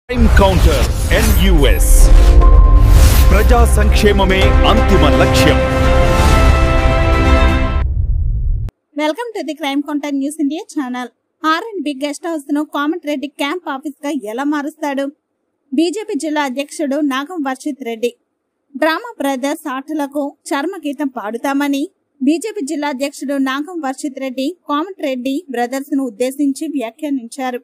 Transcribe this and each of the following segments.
Crime counter NUS ప్రజా సంక్షేమమే అంతిమ లక్ష్యం. Welcome to the crime counter news India channel. R&B guest house ను కోమటిరెడ్డి క్యాంప్ ఆఫీస్ గా ఎలా మారుస్తాడు? బీజేపీ జిల్లా అధ్యక్షుడు నాగం వర్షిత్ రెడ్డి డ్రామా బ్రదర్స్ ఆటలకు చర్మగీతం పాడుతామని బీజేపీ జిల్లా అధ్యక్షుడు నాగం వర్షిత్ రెడ్డి కోమటిరెడ్డి బ్రదర్స్ ను ఉద్దేశించి వ్యాఖ్యానించారు.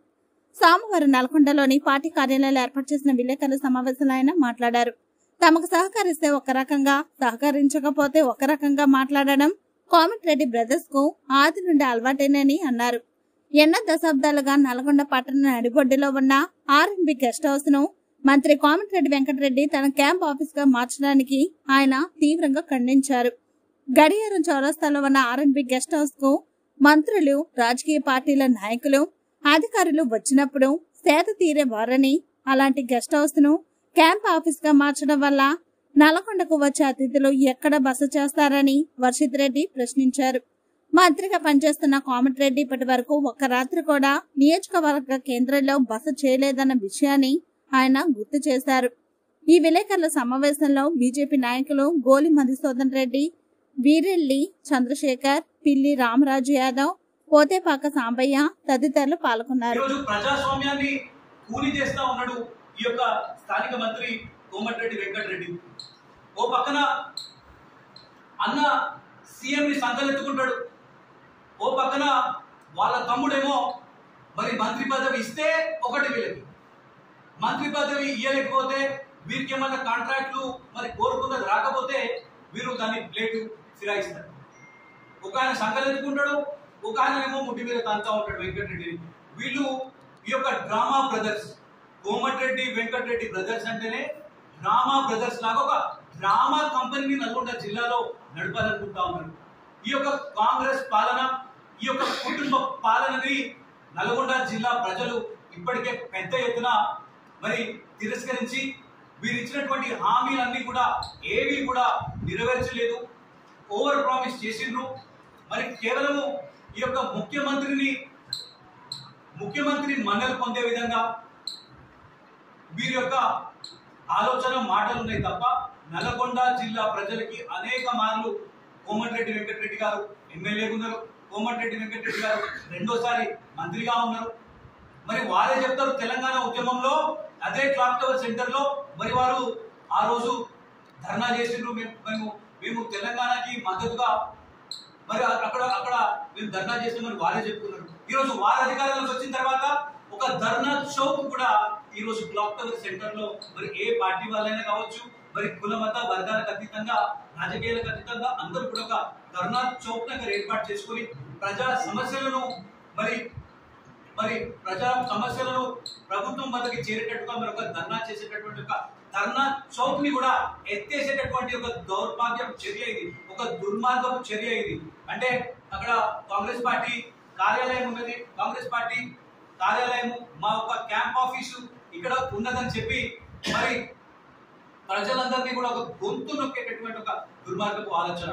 సోమవారం నల్గొండలోని పార్టీ కార్యాలయాలు ఏర్పాటు చేసిన విలేకరుల సమావేశంలో ఆయన మాట్లాడారు. తమకు సహకరిస్తే ఒక రకంగా, సహకరించకపోతే ఒక రకంగా మాట్లాడడం కోమటిరెడ్డి బ్రదర్స్ కు ఆది నుండి అలవాటేనని అన్నారు. ఎన్నో దశాబ్దాలుగా నల్గొండ పట్టణ నడిబొడ్డులో ఉన్న R&B గెస్ట్ హౌస్ ను మంత్రి కోమటిరెడ్డి వెంకటరెడ్డి తన క్యాంప్ ఆఫీస్ గా మార్చడానికి ఆయన తీవ్రంగా ఖండించారు. గడియారం చౌరస్తాలో ఉన్న R&B గెస్ట్ హౌస్ కు మంత్రులు, రాజకీయ పార్టీల నాయకులు, అధికారులు వచ్చినప్పుడు సేద తీరేవారని, అలాంటి గెస్ట్ హౌస్ ను క్యాంప్ ఆఫీస్ గా మార్చడం వల్ల నల్గొండకు వచ్చే అతిథులు ఎక్కడ బస చేస్తారని వర్షిత్ రెడ్డి ప్రశ్నించారు. మంత్రిగా పనిచేస్తున్న కోమటిరెడ్డి ఇప్పటి వరకు ఒక్క రాత్రి కూడా నియోజకవర్గ కేంద్రంలో బస చేయలేదన్న విషయాన్ని ఆయన గుర్తు చేశారు. ఈ విలేకరుల సమావేశంలో బీజేపీ నాయకులు గోలి మధుసూదన్ రెడ్డి, వీరెల్లి చంద్రశేఖర్, పిల్లి రామరాజు యాదవ్, పోతేపాక సాంబయ్య తదితరులు పాల్గొన్నారు. ప్రజాస్వామ్యాన్ని కూలి చేస్తా ఉన్నాడు ఈ యొక్క స్థానిక మంత్రి కోమటిరెడ్డి వెంకటరెడ్డి. ఓ పక్కన అన్న సీఎం ని సంకలెత్తుకుంటాడు, ఓ పక్కన వాళ్ళ తమ్ముడేమో మరి మంత్రి పదవి ఇస్తే ఒకటి వీళ్ళకి, మంత్రి పదవి ఇయ్యలేకపోతే వీరికి ఏమన్నా కాంట్రాక్ట్లు మరి కోరుకున్నది రాకపోతే వీరు దాన్ని ప్లేటు ఫిరాయిస్తారు. ఒక ఆయన సంకలెత్తుకుంటాడు, ఒక ఆయన ఏమో ముట్టి మీద తంతా ఉంటాడు వెంకటరెడ్డి. వీళ్ళు ఈ యొక్క drama brothers, Komatireddy Venkat Reddy brothers అంటేనే డ్రామా బ్రదర్స్ లాగా ఒక డ్రామా కంపెనీని నల్గొండ జిల్లాలో నడపాలనుకుంటా ఉన్నారు. ఈ యొక్క కాంగ్రెస్ పాలన, ఈ యొక్క కుటుంబ పాలనని నల్గొండ జిల్లా ప్రజలు ఇప్పటికే పెద్ద ఎత్తున మరి తిరస్కరించి వీరు ఇచ్చినటువంటి హామీలన్నీ కూడా ఏవి కూడా నెరవేర్చలేదు, ఓవర్ ప్రామిస్ చేసిండ్రు. మరి కేవలము ఈ యొక్క ముఖ్యమంత్రి మన్నలు పొందే విధంగా వీరి యొక్క ఆలోచన మాటలు ఉన్నాయి తప్ప నల్గొండ జిల్లా ప్రజలకి అనేక మార్లు కోమటిరెడ్డి వెంకటరెడ్డి గారు ఎమ్మెల్యేగా ఉన్నారు, కోమటిరెడ్డి వెంకటరెడ్డి గారు రెండోసారి మంత్రిగా ఉన్నారు. మరి వారే చెప్తారు తెలంగాణ ఉద్యమంలో అదే క్లాక్ టవర్ సెంటర్ లో మరి వారు ఆ రోజు ధర్నా చేసిండ్రు, మేము తెలంగాణకి మద్దతుగా మరి అక్కడ మేము ధర్నా చేస్తామని వారే చెప్తున్నారు. ఈ రోజు వారి అధికారంలోకి వచ్చిన తర్వాత ఒక ధర్నా చౌక్ కూడా ఈ రోజు క్లాక్ టవర్ సెంటర్ లో మరి ఏ పార్టీ వాళ్ళైనా కావచ్చు, మరి కుల మత వర్గాలకు అతీతంగా, రాజకీయాలకు అతీతంగా అందరూ కూడా ఒక ధర్నా చౌక్ దగ్గర ఏర్పాటు చేసుకుని ప్రజా సమస్యలను ప్రభుత్వం వద్దకి చేరేటట్టుగా మరి ఒక ధర్నా చేసేటటువంటి ఒక ధర్నా చౌక్ ని కూడా ఎత్తేసేటటువంటి ఒక దౌర్భాగ్యం చర్య ఇది, ఒక దుర్మార్గపు చర్య ఇది. అంటే అక్కడ కాంగ్రెస్ పార్టీ కార్యాలయం ఉన్నది, కాంగ్రెస్ పార్టీ కార్యాలయం మా ఒక క్యాంప్ ఆఫీసు ఇక్కడ ఉన్నదని చెప్పి మరి ప్రజలందరినీ కూడా ఒక గొంతు నొక్కేటటువంటి ఒక దుర్మార్గపు ఆలోచన.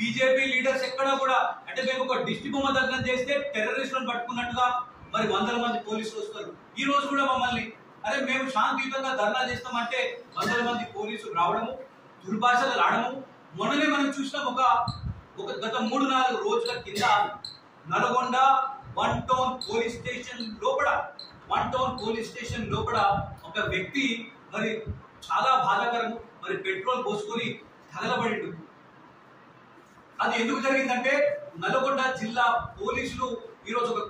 బీజేపీ లీడర్స్ ఎక్కడ కూడా అంటే మేము ఒక దిష్టి బొమ్మ దగ్గర చేస్తే టెర్రరిస్టులను పట్టుకున్నట్టుగా మరి వందల మంది పోలీసులు వస్తారు. ఈ రోజు కూడా మమ్మల్ని అరే మేము శాంతియుతంగా ధర్నా చేస్తామంటే వందల మంది పోలీసులు రావడము, దుర్భాషలు ఆడము. మొన్ననే మనం చూసినాం ఒక గత 3-4 రోజుల కింద Nalgonda one town police station లోపల ఒక వ్యక్తి మరి చాలా బాధాకరము మరి పెట్రోల్ పోసుకొని తగలబడిండు. అది ఎందుకు జరిగిందంటే నల్గొండ జిల్లా పోలీసులు ఈరోజు ఒక